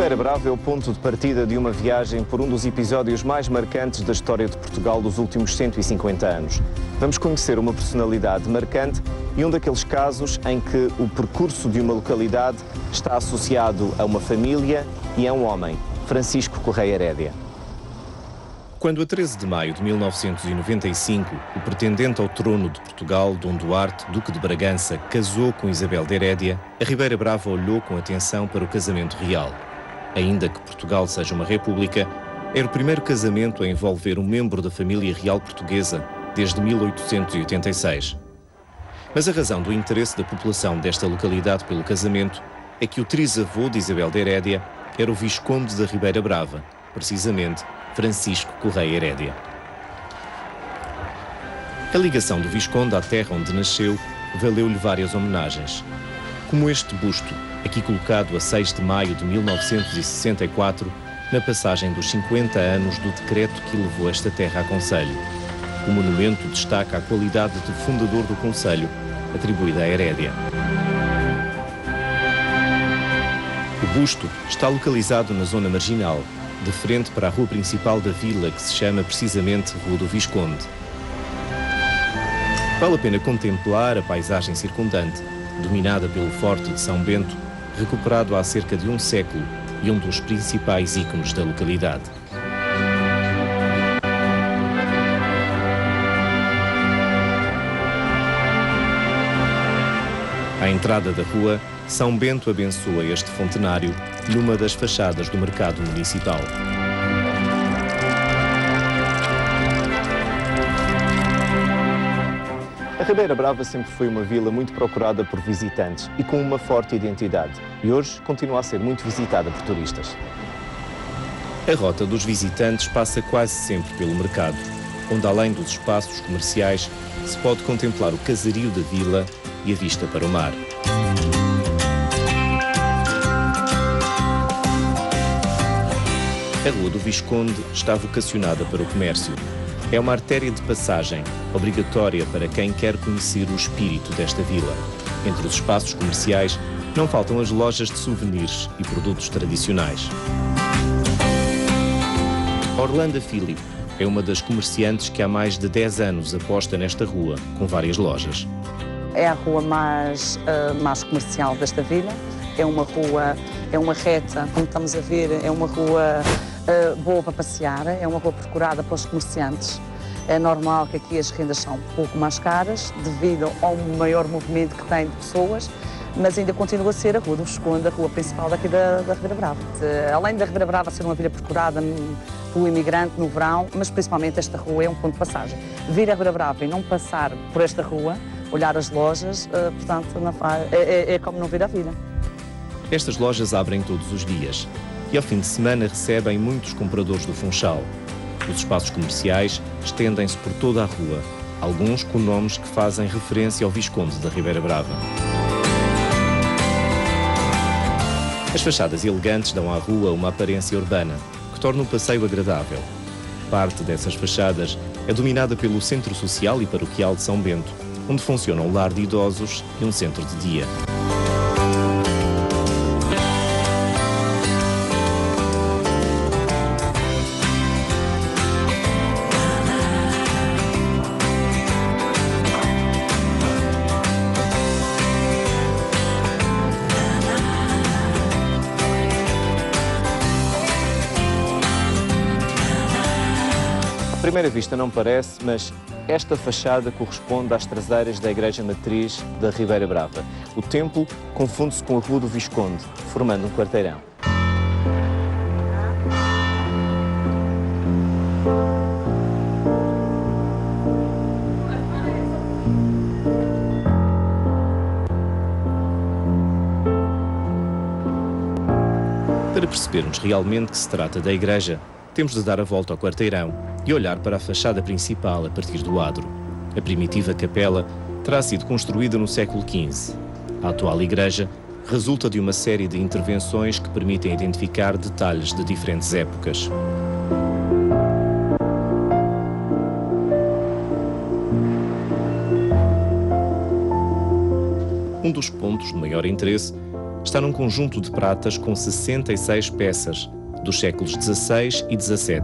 Ribeira Brava é o ponto de partida de uma viagem por um dos episódios mais marcantes da história de Portugal dos últimos 150 anos. Vamos conhecer uma personalidade marcante e um daqueles casos em que o percurso de uma localidade está associado a uma família e a um homem, Francisco Correia Herédia. Quando a 13 de maio de 1995, o pretendente ao trono de Portugal, Dom Duarte, Duque de Bragança, casou com Isabel de Herédia, a Ribeira Brava olhou com atenção para o casamento real. Ainda que Portugal seja uma república, era o primeiro casamento a envolver um membro da família real portuguesa desde 1886. Mas a razão do interesse da população desta localidade pelo casamento é que o trisavô de Isabel de Herédia era o Visconde da Ribeira Brava, precisamente Francisco Correia Herédia. A ligação do Visconde à terra onde nasceu valeu-lhe várias homenagens, como este busto, aqui colocado a 6 de maio de 1964, na passagem dos 50 anos do decreto que levou esta terra a concelho. O monumento destaca a qualidade de fundador do concelho, atribuída a Herédia. O busto está localizado na zona marginal, de frente para a rua principal da vila, que se chama precisamente Rua do Visconde. Vale a pena contemplar a paisagem circundante, dominada pelo Forte de São Bento, recuperado há cerca de um século e um dos principais ícones da localidade. À entrada da rua, São Bento abençoa este fontenário numa das fachadas do mercado municipal. A Ribeira Brava sempre foi uma vila muito procurada por visitantes e com uma forte identidade. E hoje continua a ser muito visitada por turistas. A rota dos visitantes passa quase sempre pelo mercado, onde além dos espaços comerciais se pode contemplar o casario da vila e a vista para o mar. A Rua do Visconde está vocacionada para o comércio. É uma artéria de passagem, obrigatória para quem quer conhecer o espírito desta vila. Entre os espaços comerciais não faltam as lojas de souvenirs e produtos tradicionais. Orlando Philip é uma das comerciantes que há mais de 10 anos aposta nesta rua, com várias lojas. É a rua mais comercial desta vila. É uma rua, é uma reta, como estamos a ver, é uma rua boa para passear, é uma rua procurada pelos comerciantes. É normal que aqui as rendas são um pouco mais caras, devido ao maior movimento que tem de pessoas, mas ainda continua a ser a Rua do Visconde, a rua principal daqui da Ribeira Brava. Além da Ribeira Brava ser uma vila procurada pelo imigrante no verão, mas principalmente esta rua é um ponto de passagem. Vir a Ribeira Brava e não passar por esta rua, olhar as lojas, portanto, é como não vir a vila. Estas lojas abrem todos os dias e ao fim de semana recebem muitos compradores do Funchal. Os espaços comerciais estendem-se por toda a rua, alguns com nomes que fazem referência ao Visconde da Ribeira Brava. As fachadas elegantes dão à rua uma aparência urbana, que torna o passeio agradável. Parte dessas fachadas é dominada pelo Centro Social e Paroquial de São Bento, onde funciona um lar de idosos e um centro de dia. À primeira vista não parece, mas esta fachada corresponde às traseiras da Igreja Matriz da Ribeira Brava. O templo confunde-se com a Rua do Visconde, formando um quarteirão. Para percebermos realmente que se trata da igreja, temos de dar a volta ao quarteirão e olhar para a fachada principal a partir do adro. A primitiva capela terá sido construída no século XV. A atual igreja resulta de uma série de intervenções que permitem identificar detalhes de diferentes épocas. Um dos pontos de maior interesse está num conjunto de pratas com 66 peças, dos séculos XVI e XVII,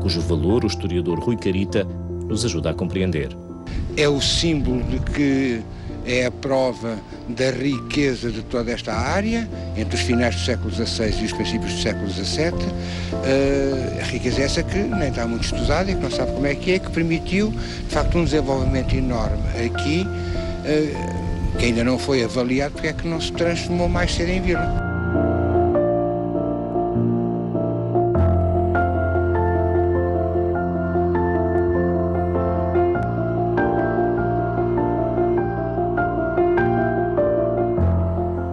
cujo valor o historiador Rui Carita nos ajuda a compreender. É o símbolo de que é a prova da riqueza de toda esta área, entre os finais do século XVI e os princípios do século XVII. A riqueza é essa que nem está muito estudada e que não sabe como é, que permitiu, de facto, um desenvolvimento enorme aqui, que ainda não foi avaliado porque é que não se transformou mais cedo em vila.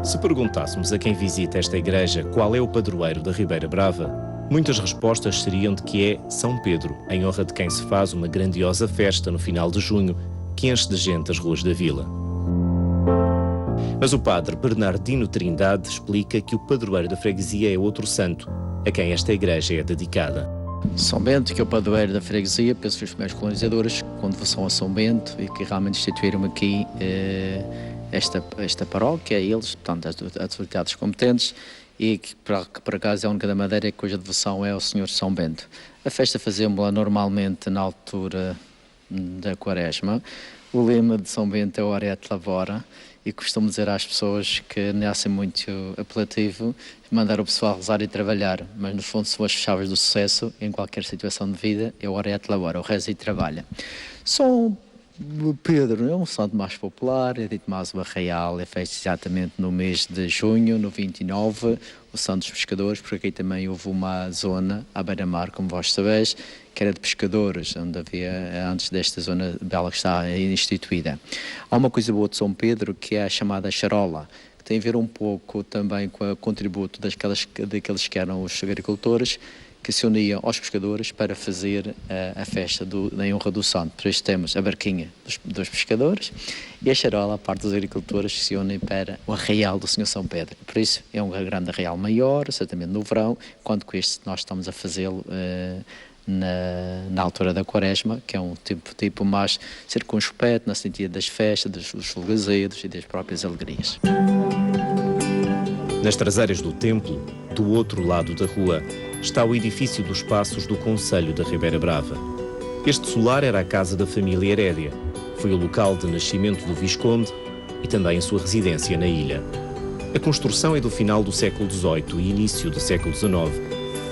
Se perguntássemos a quem visita esta igreja qual é o padroeiro da Ribeira Brava, muitas respostas seriam de que é São Pedro, em honra de quem se faz uma grandiosa festa no final de junho, que enche de gente as ruas da vila. Mas o padre Bernardino Trindade explica que o padroeiro da freguesia é outro santo, a quem esta igreja é dedicada. São Bento, que é o padroeiro da freguesia, penso que os primeiros colonizadores, com devoção a São Bento, e que realmente instituíram aqui esta paróquia, eles, portanto, as autoridades competentes, e que por acaso é a única da Madeira cuja devoção é ao Senhor São Bento. A festa fazemos-la normalmente na altura da Quaresma. O lema de São Bento é o Ora et Labora, e costumo dizer às pessoas que não é assim muito apelativo mandar o pessoal rezar e trabalhar, mas no fundo são as chaves do sucesso em qualquer situação de vida, é o Ora et Labora, o reza e trabalha. São Pedro é um santo mais popular, é dito mais o Arraial, é feito exatamente no mês de junho, no 29, o Santo dos Pescadores, porque aqui também houve uma zona à beira-mar, como vós sabeis, que era de pescadores, onde havia, antes desta zona bela que está instituída. Há uma coisa boa de São Pedro, que é a chamada charola, que tem a ver um pouco também com o contributo daqueles que eram os agricultores, que se uniam aos pescadores para fazer a festa em honra do santo. Por isso temos a barquinha dos pescadores e a charola, a parte dos agricultores, que se unem para o arraial do Senhor São Pedro. Por isso é um grande arraial maior, certamente no verão, quando com este nós estamos a fazê-lo na altura da Quaresma, que é um tipo mais circunspecto, no sentido das festas, dos folgazedos e das próprias alegrias. Nas traseiras do templo, do outro lado da rua, está o edifício dos Passos do Concelho da Ribeira Brava. Este solar era a casa da família Herédia. Foi o local de nascimento do Visconde e também a sua residência na ilha. A construção é do final do século XVIII e início do século XIX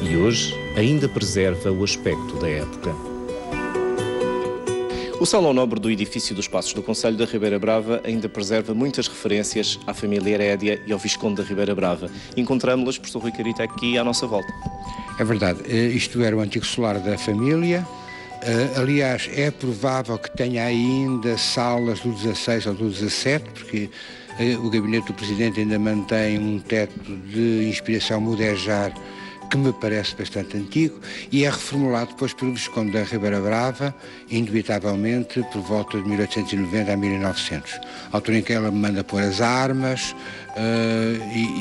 e hoje ainda preserva o aspecto da época. O salão nobre do edifício dos Passos do Concelho da Ribeira Brava ainda preserva muitas referências à família Herédia e ao Visconde da Ribeira Brava. Encontramos-las, professor Rui Carita, aqui à nossa volta. É verdade, isto era o antigo solar da família. Aliás, é provável que tenha ainda salas do 16 ou do 17, porque o gabinete do Presidente ainda mantém um teto de inspiração mudéjar que me parece bastante antigo, e é reformulado depois pelo Visconde da Ribeira Brava, indubitavelmente por volta de 1890 a 1900, a altura em que ela manda pôr as armas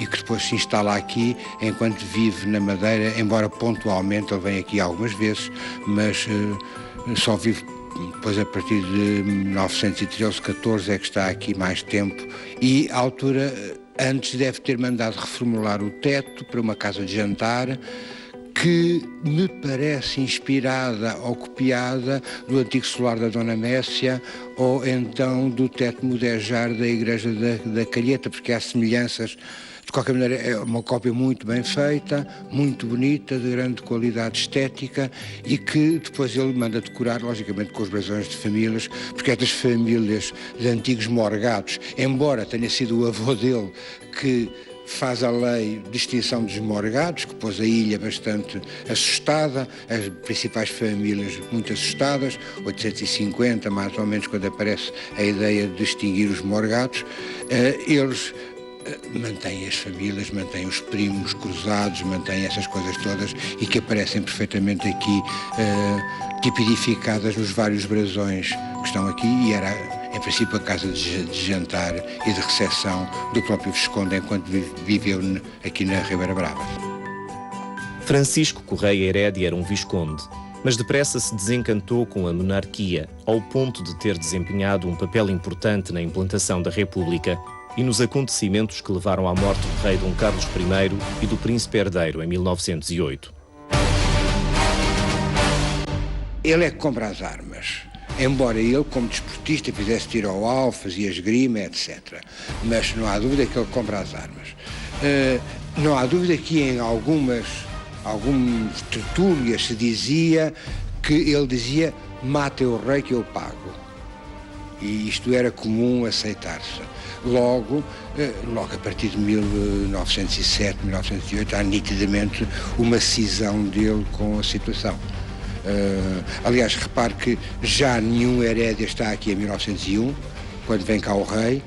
e que depois se instala aqui enquanto vive na Madeira, embora pontualmente ele venha aqui algumas vezes, mas só vive depois a partir de 1913, 14 é que está aqui mais tempo, e à altura antes deve ter mandado reformular o teto para uma casa de jantar que me parece inspirada ou copiada do antigo solar da Dona Messia ou então do teto mudéjar da Igreja da Calheta, porque há semelhanças. De qualquer maneira, é uma cópia muito bem feita, muito bonita, de grande qualidade estética e que depois ele manda decorar, logicamente, com os brasões de famílias, porque é das famílias de antigos morgados, embora tenha sido o avô dele que faz a lei de extinção dos morgados, que pôs a ilha bastante assustada, as principais famílias muito assustadas, 850 mais ou menos, quando aparece a ideia de extinguir os morgados, eles mantém as famílias, mantém os primos cruzados, mantém essas coisas todas e que aparecem perfeitamente aqui tipificadas nos vários brasões que estão aqui, e era em princípio a casa de jantar e de recepção do próprio Visconde enquanto viveu aqui na Ribeira Brava. Francisco Correia Herédia era um visconde, mas depressa se desencantou com a monarquia, ao ponto de ter desempenhado um papel importante na implantação da República e nos acontecimentos que levaram à morte do rei Dom Carlos I e do príncipe herdeiro em 1908. Ele é que compra as armas. Embora ele, como desportista, fizesse tiro ao alvo, fazia esgrima, etc. Mas não há dúvida que ele compra as armas. Não há dúvida que em algumas tertúlias se dizia que ele dizia: matem o rei que eu pago. E isto era comum aceitar-se. Logo a partir de 1907, 1908, há nitidamente uma cisão dele com a situação. Aliás, repare que já nenhum Herédia está aqui em 1901, quando vem cá o rei,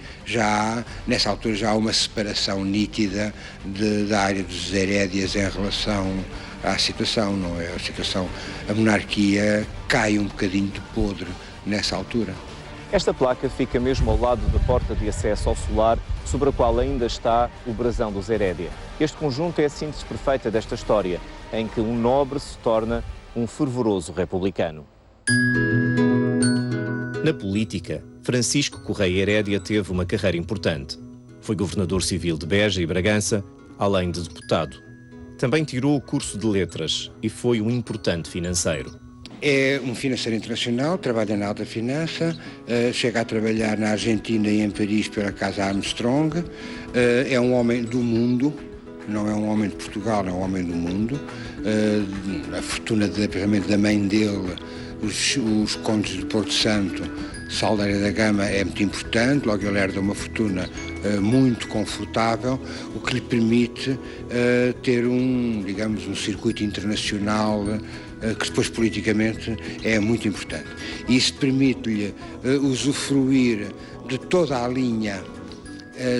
nessa altura já há uma separação nítida da área dos Herédias em relação à situação, não é? A monarquia cai um bocadinho de podre nessa altura. Esta placa fica mesmo ao lado da porta de acesso ao solar, sobre a qual ainda está o brasão dos Herédia. Este conjunto é a síntese perfeita desta história, em que um nobre se torna um fervoroso republicano. Na política, Francisco Correia Herédia teve uma carreira importante. Foi governador civil de Beja e Bragança, além de deputado. Também tirou o curso de letras e foi um importante financeiro. É um financeiro internacional, trabalha na alta finança, chega a trabalhar na Argentina e em Paris pela Casa Armstrong, é um homem do mundo, não é um homem de Portugal, é um homem do mundo. A fortuna da mãe dele, os condes de Porto Santo, Saldanha da Gama, é muito importante. Logo ele herda uma fortuna muito confortável, o que lhe permite ter um circuito internacional que depois politicamente é muito importante. Isso permite-lhe usufruir de toda a linha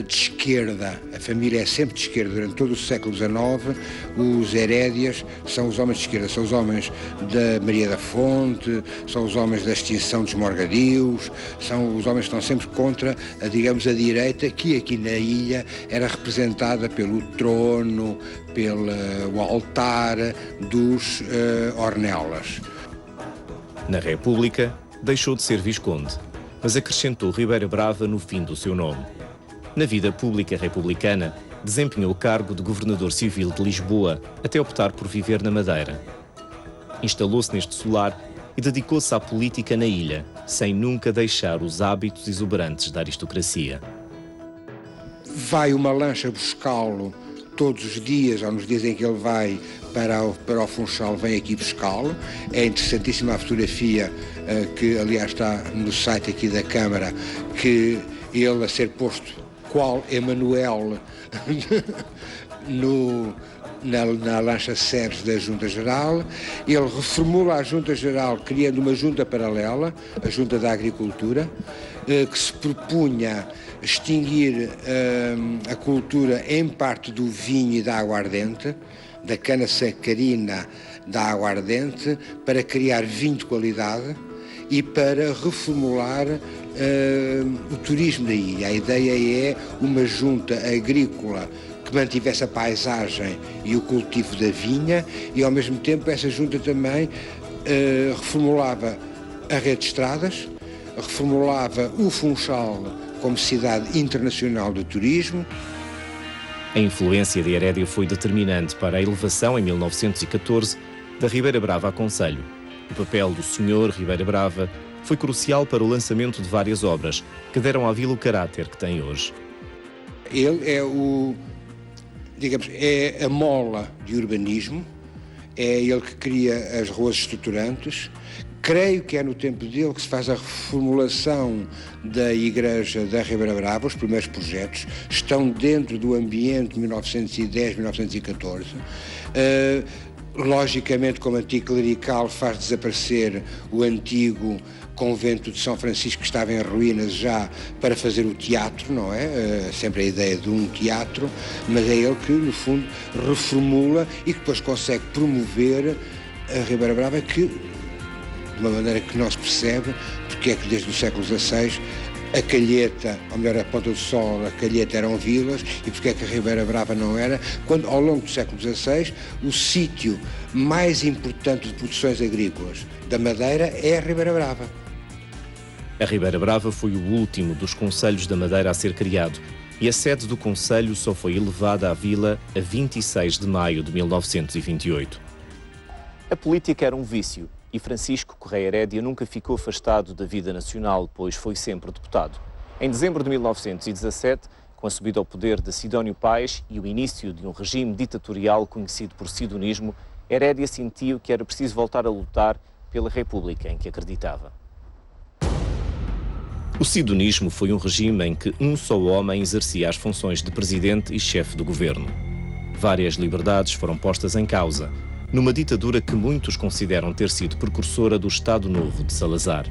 de esquerda. A família é sempre de esquerda durante todo o século XIX. Os Herédias são os homens de esquerda, são os homens da Maria da Fonte, são os homens da extinção dos morgadios, são os homens que estão sempre contra a direita, que aqui na ilha era representada pelo trono, pelo altar dos Ornelas. Na República, deixou de ser visconde, mas acrescentou Ribeira Brava no fim do seu nome. Na vida pública republicana, desempenhou o cargo de governador civil de Lisboa, até optar por viver na Madeira. Instalou-se neste solar e dedicou-se à política na ilha, sem nunca deixar os hábitos exuberantes da aristocracia. Vai uma lancha buscá-lo todos os dias, ou nos dias em que ele vai para o Funchal, vem aqui buscá-lo. É interessantíssima a fotografia que, aliás, está no site aqui da Câmara, que ele a ser posto qual Emanuel na lancha Sérgio da Junta Geral. Ele reformula a Junta Geral criando uma junta paralela, a Junta da Agricultura, que se propunha extinguir a cultura em parte do vinho e da aguardente, da cana sacarina da aguardente, para criar vinho de qualidade e para reformular o turismo da ilha. A ideia é uma junta agrícola que mantivesse a paisagem e o cultivo da vinha, e ao mesmo tempo essa junta também reformulava a rede de estradas, reformulava o Funchal como cidade internacional do turismo. A influência de Herédia foi determinante para a elevação, em 1914, da Ribeira Brava a concelho. O papel do Sr. Ribeira Brava foi crucial para o lançamento de várias obras que deram à vila o caráter que tem hoje. Ele é a mola de urbanismo, é ele que cria as ruas estruturantes. Creio que é no tempo dele que se faz a reformulação da igreja da Ribeira Brava. Os primeiros projetos estão dentro do ambiente de 1910, 1914. Logicamente, como anticlerical, faz desaparecer o antigo convento de São Francisco, que estava em ruínas já, para fazer o teatro, não é? Sempre a ideia de um teatro, mas é ele que, no fundo, reformula e que depois consegue promover a Ribeira Brava, que, de uma maneira que não se percebe, porque é que desde o século XVI a Calheta, ou melhor, a Ponta do Sol, a Calheta eram vilas, e porque é que a Ribeira Brava não era, quando ao longo do século XVI o sítio mais importante de produções agrícolas da Madeira é a Ribeira Brava. A Ribeira Brava foi o último dos concelhos da Madeira a ser criado e a sede do Conselho só foi elevada à vila a 26 de maio de 1928. A política era um vício e Francisco Correia Herédia nunca ficou afastado da vida nacional, pois foi sempre deputado. Em dezembro de 1917, com a subida ao poder de Sidónio Pais e o início de um regime ditatorial conhecido por sidonismo, Herédia sentiu que era preciso voltar a lutar pela República em que acreditava. O sidonismo foi um regime em que um só homem exercia as funções de presidente e chefe do governo. Várias liberdades foram postas em causa, numa ditadura que muitos consideram ter sido precursora do Estado Novo de Salazar.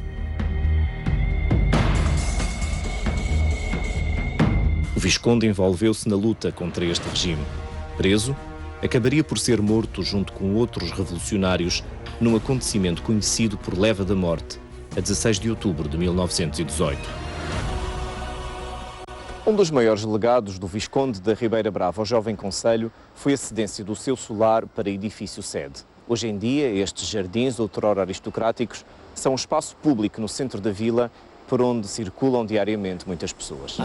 O Visconde envolveu-se na luta contra este regime. Preso, acabaria por ser morto junto com outros revolucionários num acontecimento conhecido por leva da morte, a 16 de outubro de 1918. Um dos maiores legados do Visconde da Ribeira Brava ao Jovem Conselho foi a cedência do seu solar para edifício sede. Hoje em dia, estes jardins, outrora aristocráticos, são um espaço público no centro da vila, por onde circulam diariamente muitas pessoas.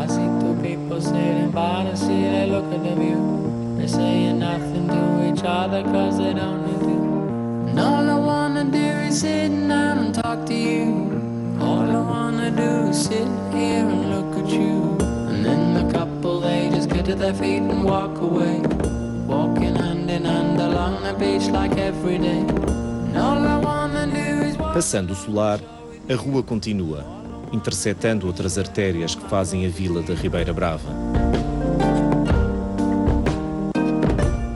All I wanna do is sit down and talk to you. All I wanna do is sit here and look at you. And then the couple, they just get to their feet and walk away, walking hand in hand along the beach like every day. And all I wanna do is walk. Passando o solar, a rua continua, interceptando outras artérias que fazem a vila da Ribeira Brava.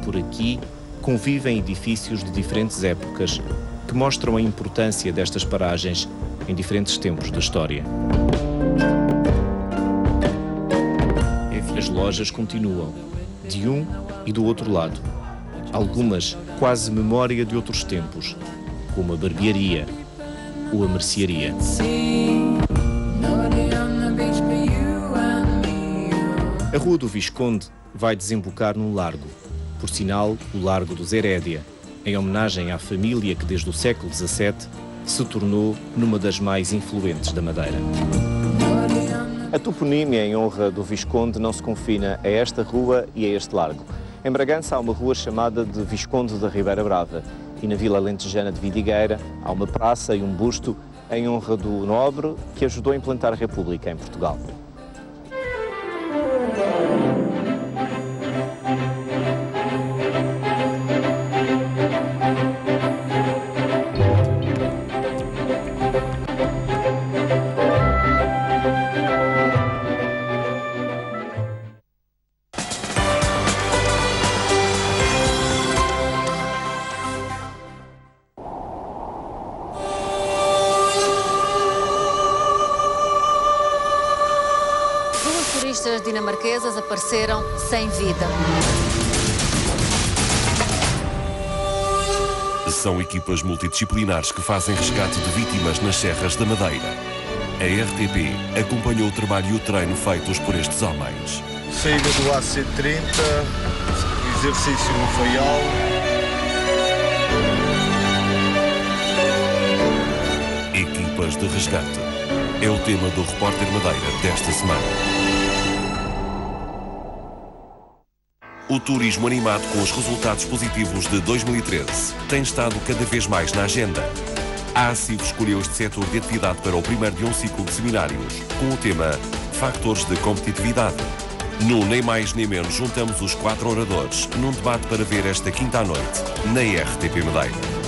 Por aqui, convivem edifícios de diferentes épocas que mostram a importância destas paragens em diferentes tempos da história. As lojas continuam, de um e do outro lado. Algumas quase memória de outros tempos, como a barbearia ou a mercearia. A Rua do Visconde vai desembocar num largo, por sinal o Largo dos Herédia, em homenagem à família que desde o século XVII se tornou numa das mais influentes da Madeira. A toponímia em honra do Visconde não se confina a esta rua e a este largo. Em Bragança há uma rua chamada de Visconde da Ribeira Brava e na Vila Alentejana de Vidigueira há uma praça e um busto em honra do nobre que ajudou a implantar a República em Portugal. Dinamarquesas apareceram sem vida. São equipas multidisciplinares que fazem resgate de vítimas nas serras da Madeira. A RTP acompanhou o trabalho e o treino feitos por estes homens. Saída do AC-30, exercício no Faial. Equipas de resgate. É o tema do Repórter Madeira desta semana. O turismo animado com os resultados positivos de 2013 tem estado cada vez mais na agenda. A ACIV escolheu este setor de atividade para o primeiro de um ciclo de seminários, com o tema Factores de Competitividade. No Nem Mais Nem Menos juntamos os 4 oradores num debate para ver esta quinta à noite, na RTP Madeira.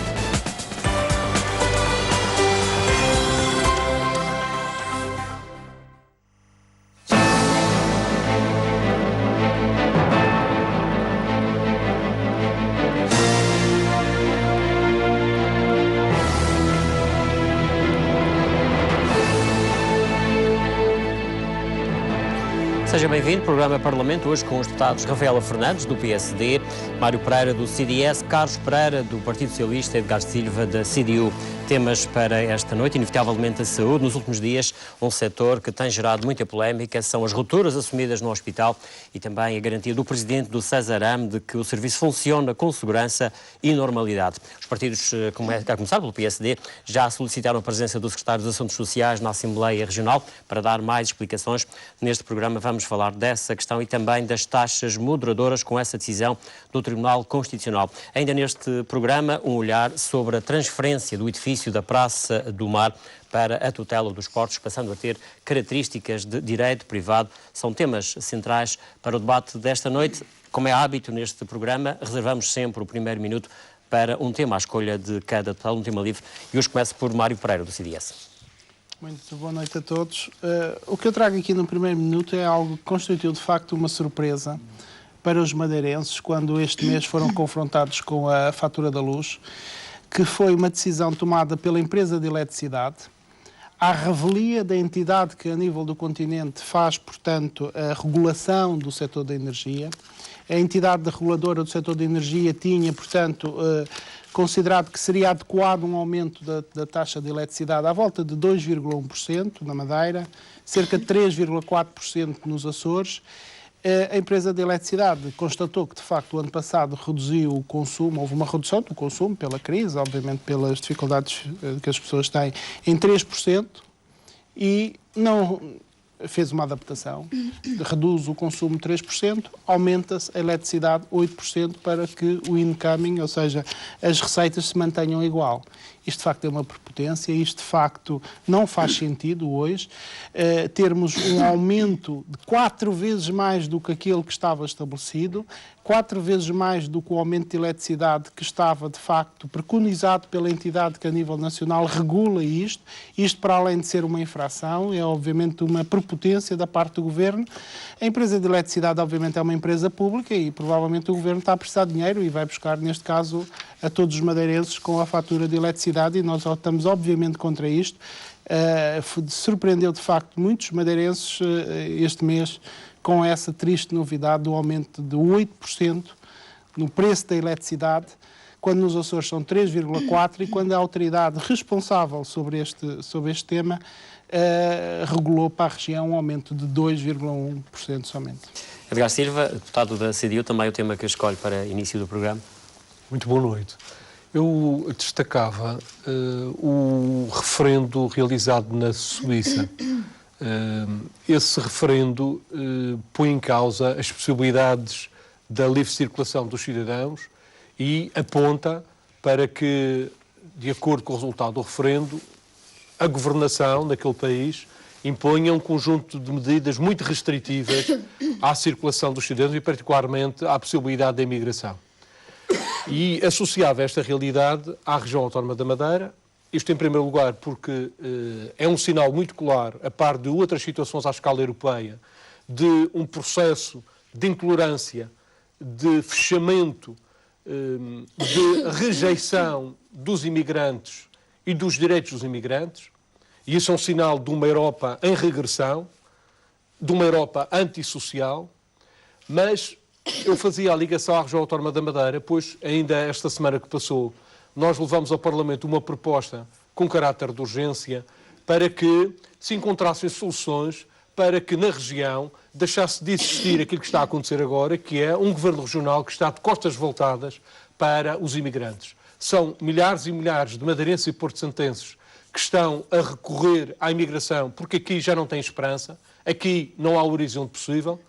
Seja bem-vindo, programa Parlamento, hoje com os deputados Rafaela Fernandes, do PSD, Mário Pereira, do CDS, Carlos Pereira, do Partido Socialista, Edgar Silva, da CDU. Temas para esta noite, inevitavelmente a saúde. Nos últimos dias, um setor que tem gerado muita polémica são as rupturas assumidas no hospital e também a garantia do Presidente do Cesaram de que o serviço funciona com segurança e normalidade. Os partidos, a começar pelo PSD, já solicitaram a presença do Secretário dos Assuntos Sociais na Assembleia Regional para dar mais explicações. Neste programa vamos vamos falar dessa questão e também das taxas moderadoras com essa decisão do Tribunal Constitucional. Ainda neste programa, um olhar sobre a transferência do edifício da Praça do Mar para a tutela dos portos, passando a ter características de direito privado. São temas centrais para o debate desta noite. Como é hábito neste programa, reservamos sempre o primeiro minuto para um tema à escolha de cada deputado, um tema livre. E hoje começo por Mário Pereira, do CDS. Muito boa noite a todos. O que eu trago aqui no primeiro minuto é algo que constituiu de facto uma surpresa para os madeirenses quando este mês foram confrontados com a fatura da luz, que foi uma decisão tomada pela empresa de eletricidade, à revelia da entidade que a nível do continente faz, portanto, a regulação do setor da energia. A entidade reguladora do setor da energia tinha, portanto, considerado que seria adequado um aumento da taxa de eletricidade à volta de 2,1% na Madeira, cerca de 3,4% nos Açores. A empresa de eletricidade constatou que, de facto, o ano passado reduziu o consumo, houve uma redução do consumo pela crise, obviamente pelas dificuldades que as pessoas têm, em 3%, e não fez uma adaptação, reduz o consumo 3%, aumenta-se a eletricidade 8% para que o incoming, ou seja, as receitas se mantenham igual. Isto de facto é uma prepotência, isto de facto não faz sentido hoje termos um aumento de 4 vezes mais do que aquele que estava estabelecido, 4 vezes mais do que o aumento de eletricidade que estava de facto preconizado pela entidade que a nível nacional regula isto. Isto, para além de ser uma infração, é obviamente uma prepotência da parte do Governo. A empresa de eletricidade obviamente é uma empresa pública e provavelmente o Governo está a precisar de dinheiro e vai buscar, neste caso, a todos os madeirenses com a fatura de eletricidade, e nós estamos obviamente contra isto. Surpreendeu de facto muitos madeirenses este mês com essa triste novidade do aumento de 8% no preço da eletricidade, quando nos Açores são 3,4% e quando a autoridade responsável sobre este tema regulou para a região um aumento de 2,1% somente. Edgar Silva, deputado da CDU, também o tema que escolhe para início do programa. Muito boa noite. Eu destacava o referendo realizado na Suíça. Esse referendo põe em causa as possibilidades da livre circulação dos cidadãos e aponta para que, de acordo com o resultado do referendo, a governação daquele país imponha um conjunto de medidas muito restritivas à circulação dos cidadãos e, particularmente, à possibilidade da imigração. E associava esta realidade à região autónoma da Madeira, isto em primeiro lugar porque é um sinal muito claro, a par de outras situações à escala europeia, de um processo de intolerância, de fechamento, de rejeição dos imigrantes e dos direitos dos imigrantes. E isso é um sinal de uma Europa em regressão, de uma Europa antissocial, mas eu fazia a ligação à região autónoma da Madeira, pois ainda esta semana que passou, nós levamos ao Parlamento uma proposta com caráter de urgência para que se encontrassem soluções para que na região deixasse de existir aquilo que está a acontecer agora, que é um governo regional que está de costas voltadas para os imigrantes. São milhares e milhares de madeirenses e porto-santenses que estão a recorrer à imigração porque aqui já não tem esperança, aqui não há horizonte possível.